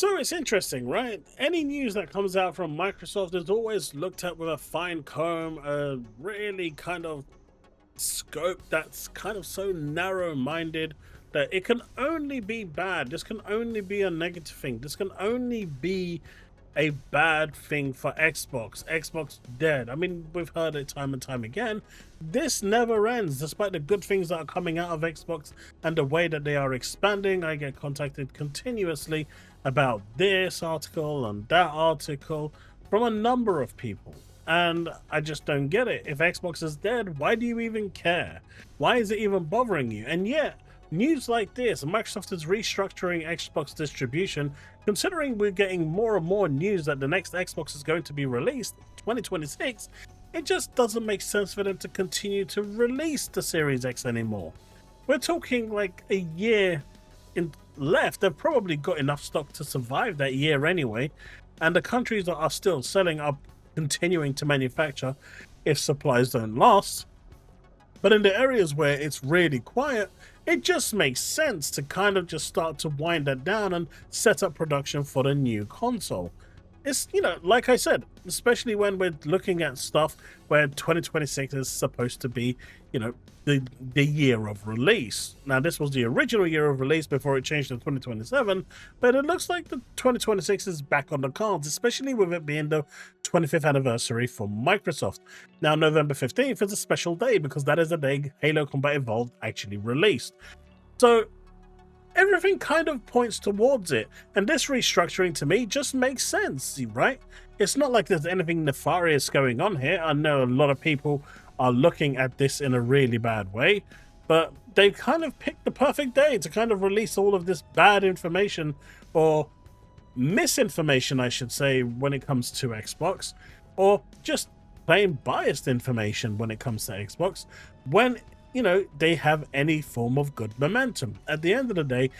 So it's interesting, right? Any news that comes out from Microsoft is always looked at with a fine comb, a really kind of scope that's kind of so narrow-minded that it can only be bad. This can only be a negative thing. This can only be a bad thing for Xbox. Xbox dead. I mean, we've heard it time and time again. This never ends, despite the good things that are coming out of Xbox and the way that they are expanding. I get contacted continuously about this article and that article from a number of people. And I just don't get it. If Xbox is dead, why do you even care? Why is it even bothering you? And yet, news like this, Microsoft is restructuring Xbox distribution, considering we're getting more and more news that the next Xbox is going to be released 2026, it just doesn't make sense for them to continue to release the Series X anymore. We're talking like a year in left. They've probably got enough stock to survive that year anyway, and the countries that are still selling are continuing to manufacture if supplies don't last. But in the areas where it's really quiet, it just makes sense to kind of just start to wind that down and set up production for the new console. It's, like I said, especially when we're looking at stuff where 2026 is supposed to be, the year of release. Now, this was the original year of release before it changed to 2027, but it looks like the 2026 is back on the cards, especially with it being the 25th anniversary for Microsoft. Now, November 15th is a special day because that is the day Halo Combat Evolved actually released. So everything kind of points towards it, and this restructuring to me just makes sense, right? It's not like there's anything nefarious going on here. I know a lot of people are looking at this in a really bad way, but they kind of picked the perfect day to kind of release all of this bad information, or misinformation I should say, when it comes to Xbox, or just plain biased information when it comes to Xbox, when they have any form of good momentum. At the end of the day,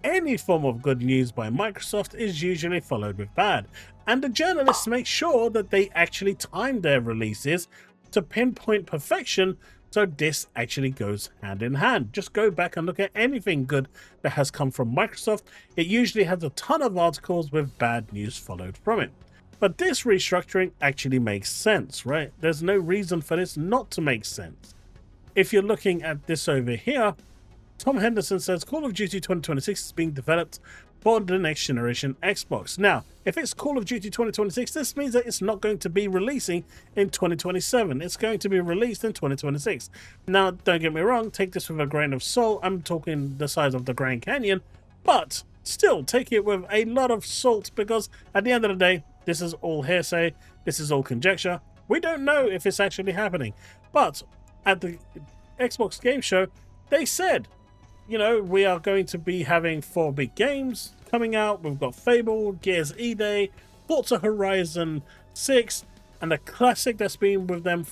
any form of good news by Microsoft is usually followed with bad, and the journalists make sure that they actually time their releases to pinpoint perfection, so this actually goes hand in hand. Just go back and look at anything good that has come from Microsoft. It usually has a ton of articles with bad news followed from it. But this restructuring actually makes sense, right? There's no reason for this not to make sense. If you're looking at this over here, Tom Henderson says Call of Duty 2026 is being developed for the next generation Xbox. Now, if it's Call of Duty 2026, this means that it's not going to be releasing in 2027. It's going to be released in 2026. Now, don't get me wrong, take this with a grain of salt. I'm talking the size of the Grand Canyon, but still take it with a lot of salt, because at the end of the day, this is all hearsay. This is all conjecture. We don't know if it's actually happening. But at the Xbox Game Show, they said, we are going to be having 4 big games coming out. We've got Fable, Gears E-Day, Forza Horizon 6, and a classic that's been with them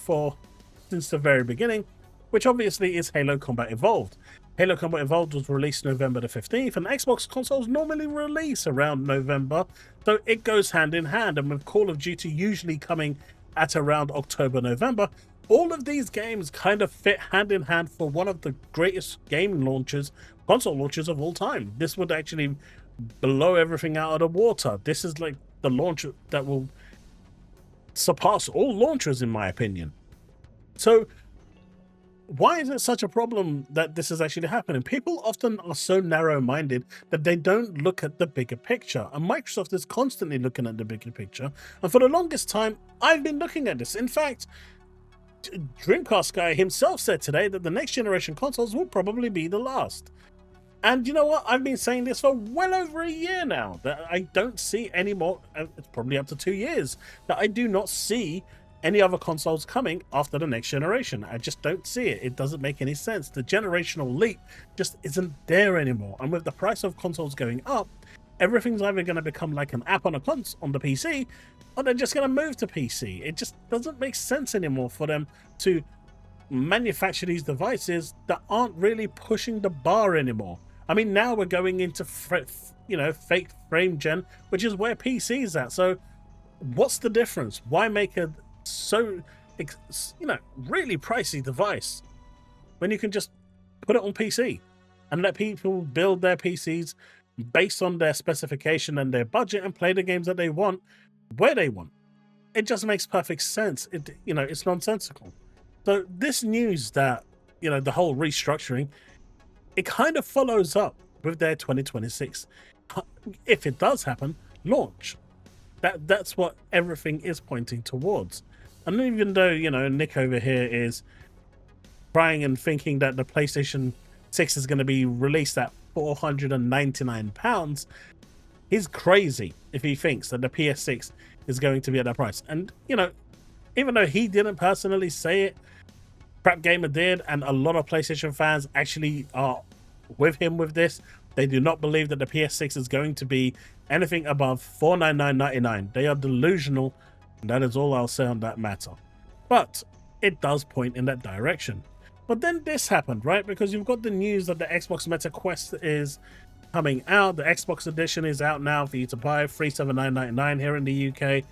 since the very beginning, which obviously is Halo Combat Evolved. Halo Combat Evolved was released November the 15th, and Xbox consoles normally release around November, so it goes hand in hand. And with Call of Duty usually coming at around October, November, all of these games kind of fit hand in hand for one of the greatest console launches of all time. This would actually blow everything out of the water. This is like the launch that will surpass all launches, in my opinion. So why is it such a problem that this is actually happening? People often are so narrow-minded that they don't look at the bigger picture, and Microsoft is constantly looking at the bigger picture, and for the longest time I've been looking at this. In fact, Dreamcast guy himself said today that the next generation consoles will probably be the last. And you know what? I've been saying this for well over a year now, that I don't see any more, it's probably up to 2 years, that I do not see any other consoles coming after the next generation. I just don't see it. It doesn't make any sense. The generational leap just isn't there anymore. And with the price of consoles going up, everything's either going to become like an app on the PC, or they're just going to move to PC. It just doesn't make sense anymore for them to manufacture these devices that aren't really pushing the bar anymore. I mean, now we're going into fake frame gen, which is where PC is at. So what's the difference? Why make a really pricey device when you can just put it on PC and let people build their PCs based on their specification and their budget and play the games that they want where they want. It just makes perfect sense. It's nonsensical. So this news that, the whole restructuring, it kind of follows up with their 2026, if it does happen, launch. That's what everything is pointing towards. And even though, Nick over here is crying and thinking that the PlayStation 6 is going to be released at £499, he's crazy if he thinks that the PS6 is going to be at that price. And, even though he didn't personally say it, Crap Gamer did, and a lot of PlayStation fans actually are with him with this. They do not believe that the PS6 is going to be anything above $499.99. They are delusional, and that is all I'll say on that matter. But it does point in that direction. But then this happened, right? Because you've got the news that the Xbox Meta Quest is coming out. The Xbox edition is out now for you to buy, $379.99 here in the UK.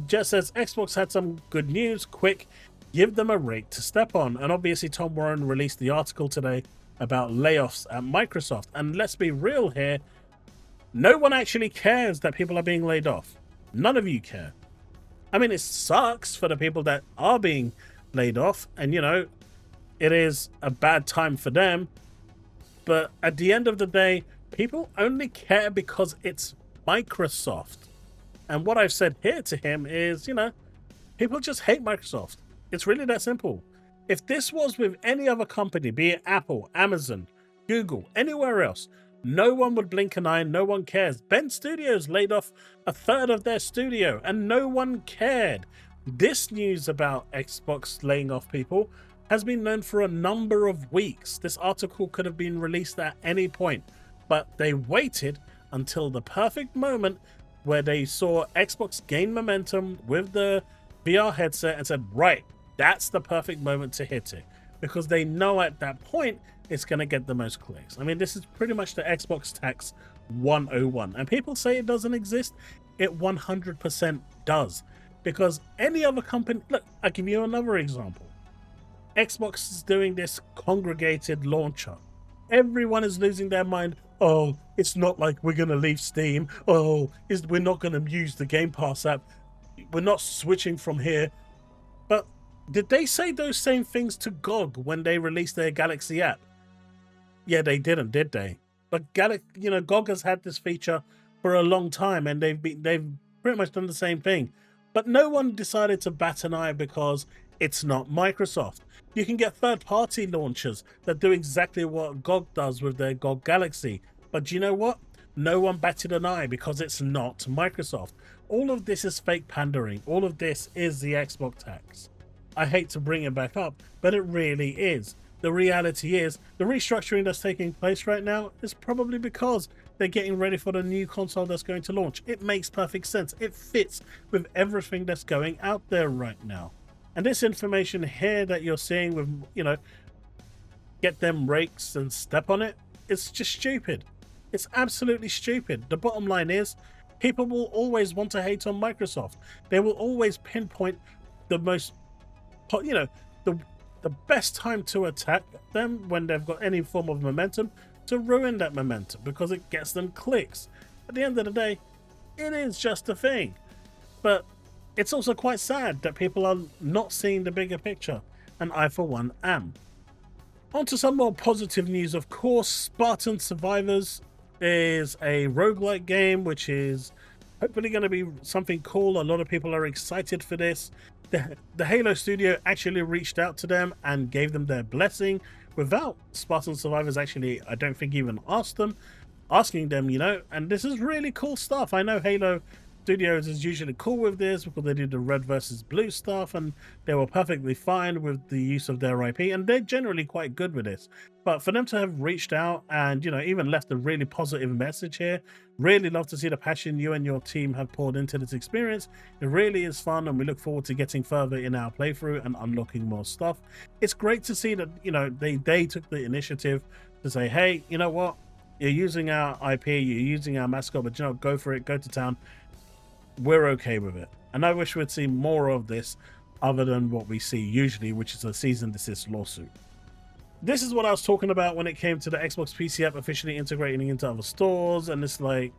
Just says Xbox had some good news. Quick, give them a rate to step on. And obviously Tom Warren released the article today about layoffs at Microsoft. And let's be real here, no one actually cares that people are being laid off. None of you care. I mean, it sucks for the people that are being laid off, and it is a bad time for them. But at the end of the day, people only care because it's Microsoft. And what I've said here to him is, people just hate Microsoft. It's really that simple. If this was with any other company, be it Apple, Amazon, Google, anywhere else, no one would blink an eye, no one cares. Bend Studios laid off a third of their studio and no one cared. This news about Xbox laying off people has been known for a number of weeks. This article could have been released at any point, but they waited until the perfect moment where they saw Xbox gain momentum with the VR headset and said, right, that's the perfect moment to hit it, because they know at that point it's going to get the most clicks. I mean, this is pretty much the Xbox tax 101. And people say it doesn't exist. It 100% does. Because any other company... Look, I'll give you another example. Xbox is doing this congregated launcher. Everyone is losing their mind. Oh, it's not like we're going to leave Steam. Oh, we're not going to use the Game Pass app. We're not switching from here. But did they say those same things to GOG when they released their Galaxy app? Yeah, they didn't, did they? But GOG has had this feature for a long time, and they've pretty much done the same thing. But no one decided to bat an eye because it's not Microsoft. You can get third-party launchers that do exactly what GOG does with their GOG Galaxy. But do you know what? No one batted an eye because it's not Microsoft. All of this is fake pandering. All of this is the Xbox tax. I hate to bring it back up, but it really is. The reality is, the restructuring that's taking place right now is probably because they're getting ready for the new console that's going to launch. It makes perfect sense. It fits with everything that's going out there right now. And this information here that you're seeing with, get them rakes and step on it, it's just stupid. It's absolutely stupid. The bottom line is, people will always want to hate on Microsoft. They will always pinpoint the most, the best time to attack them when they've got any form of momentum, to ruin that momentum because it gets them clicks. At the end of the day, it is just a thing. But it's also quite sad that people are not seeing the bigger picture, and I for one am. On to some more positive news, of course. Spartan Survivors is a roguelike game which is hopefully going to be something cool. A lot of people are excited for this. The Halo studio actually reached out to them and gave them their blessing without Spartan Survivors actually, I don't think, even asking them, and this is really cool stuff. I know Halo Studios is usually cool with this because they do the red versus blue stuff, and they were perfectly fine with the use of their IP, and they're generally quite good with this. But for them to have reached out and, even left a really positive message here, really love to see the passion you and your team have poured into this experience. It really is fun, and we look forward to getting further in our playthrough and unlocking more stuff. It's great to see that, they took the initiative to say, hey, you know what? You're using our IP, you're using our mascot, but go for it, go to town. We're okay with it. And I wish we'd see more of this other than what we see usually, which is a cease and desist lawsuit. This is what I was talking about when it came to the Xbox PC app officially integrating into other stores, and it's like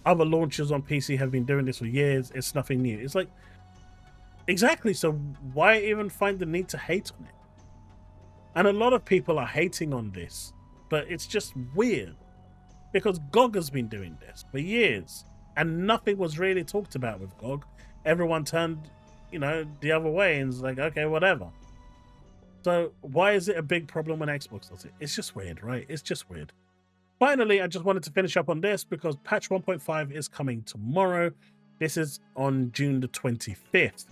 other launchers on PC have been doing this for years. It's nothing new. It's like, exactly, so why even find the need to hate on it? And a lot of people are hating on this, but it's just weird because GOG has been doing this for years and nothing was really talked about with GOG. Everyone turned, the other way and was like, okay, whatever. So why is it a big problem when Xbox does it? It's just weird, right? It's just weird. Finally, I just wanted to finish up on this because patch 1.5 is coming tomorrow. This is on June the 25th.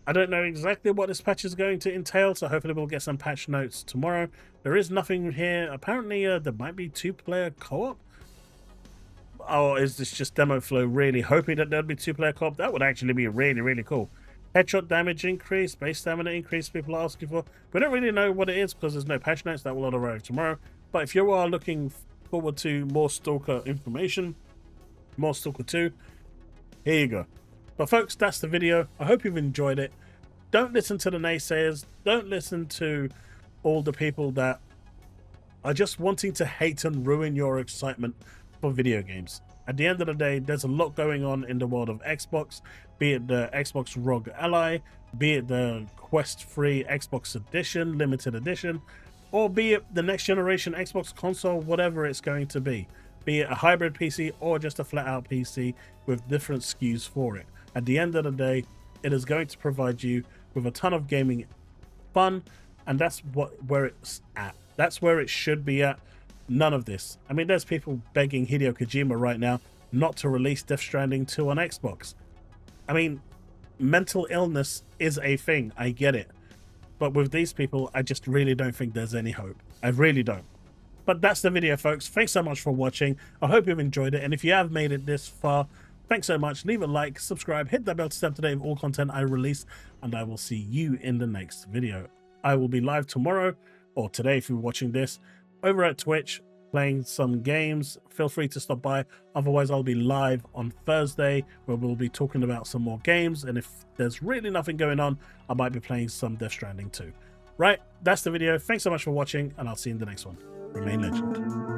I don't know exactly what this patch is going to entail, so hopefully we'll get some patch notes tomorrow. There is nothing here. Apparently, there might be 2-player co-op. Or is this just demo flow really hoping that there'll be 2-player co-op? That would actually be really, really cool. Headshot damage increase, base stamina increase, people are asking for. We don't really know what it is because there's no patch notes. That will all arrive tomorrow. But if you are looking forward to more Stalker information, more Stalker 2, here you go. But folks, that's the video. I hope you've enjoyed it. Don't listen to the naysayers. Don't listen to all the people that are just wanting to hate and ruin your excitement for video games. At the end of the day, there's a lot going on in the world of Xbox, be it the Xbox ROG Ally, be it the Quest 3 Xbox Edition, Limited Edition, or be it the next generation Xbox console, whatever it's going to be it a hybrid PC or just a flat-out PC with different SKUs for it. At the end of the day, it is going to provide you with a ton of gaming fun, and that's where it's at. That's where it should be at. None of this. I mean, there's people begging Hideo Kojima right now not to release Death Stranding 2 on Xbox. I mean, mental illness is a thing. I get it. But with these people, I just really don't think there's any hope. I really don't. But that's the video, folks. Thanks so much for watching. I hope you've enjoyed it. And if you have made it this far, thanks so much. Leave a like, subscribe, hit that bell to stay up to date with all content I release. And I will see you in the next video. I will be live tomorrow, or today if you're watching this, over at Twitch, playing some games. Feel free to stop by. Otherwise, I'll be live on Thursday, where we'll be talking about some more games. And if there's really nothing going on, I might be playing some Death Stranding too. Right, that's the video. Thanks so much for watching, and I'll see you in the next one. Remain legend.